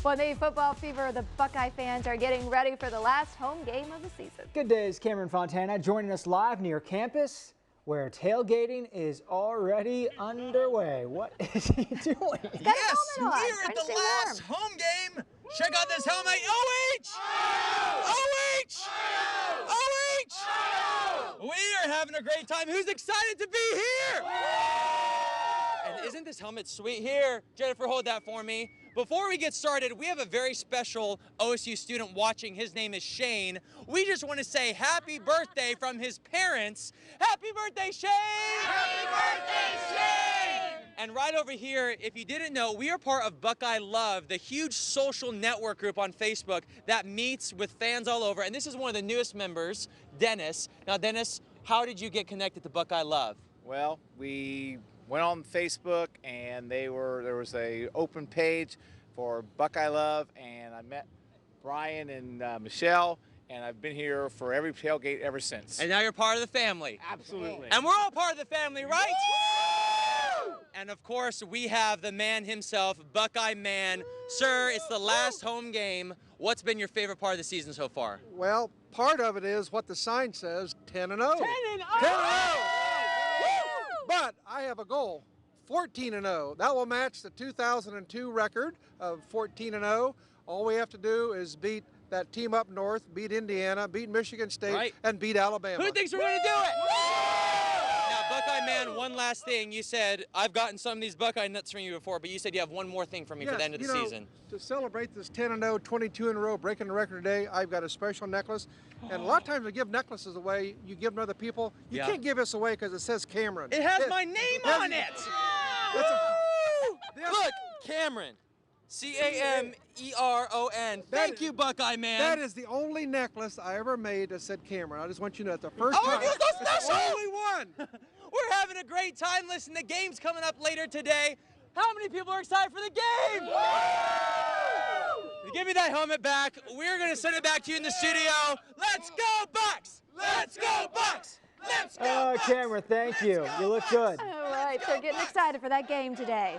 Well, the football fever, the Buckeye fans are getting ready for the last home game of the season. Good days, Cameron Fontana joining us live near campus where tailgating is already underway. What is he doing? Yes, we are at the last home game. Check out this helmet. We are having a great time. Who's excited to be here? And isn't this helmet sweet? Here, Jennifer, hold that for me. Before we get started, we have a very special OSU student watching. His name is Shane. We just want to say happy birthday from his parents. Happy birthday, Shane! Happy birthday, Shane! And right over here, if you didn't know, we are part of Buckeye Love, the huge social network group on Facebook that meets with fans all over. And this is one of the newest members, Dennis. Now, Dennis, how did you get connected to Buckeye Love? Well, we went on Facebook and there was a open page for Buckeye Love, and I met Brian and Michelle, and I've been here for every tailgate ever since. And now you're part of the family. Absolutely. And we're all part of the family, right? Woo! And of course, we have the man himself, Buckeye Man. Sir, it's the last home game. What's been your favorite part of the season so far? Well, part of it is what the sign says, 10-0. 10-0. 10-0. But I have a goal, 14-0. That will match the 2002 record of 14-0. All we have to do is beat that team up north, beat Indiana, beat Michigan State, and beat Alabama. Who thinks we're going to do it? Now, Buckeye Man, one last thing. You said, I've gotten some of these Buckeye nuts from you before, but you said you have one more thing for me for the end of the season. To celebrate this 10-0, 22 in a row, breaking the record today, I've got a special necklace. And a lot of times we give necklaces away, you give them to other people. You can't give this away because it says Cameron. It has my name on it! Look, Cameron. C-A-M-E-R-O-N. Thank you, Buckeye Man. That is the only necklace I ever made that said Cameron. I just want you to know that's the first time. You're so special! It's the only one! We're having a great time. Listen, the game's coming up later today. How many people are excited for the game? Give me that helmet back. We're going to send it back to you in the studio. Let's go, Bucks! Let's go, Bucks! Let's go, Bucks! Cameron, thank you. You look good. All right, so getting excited for that game today.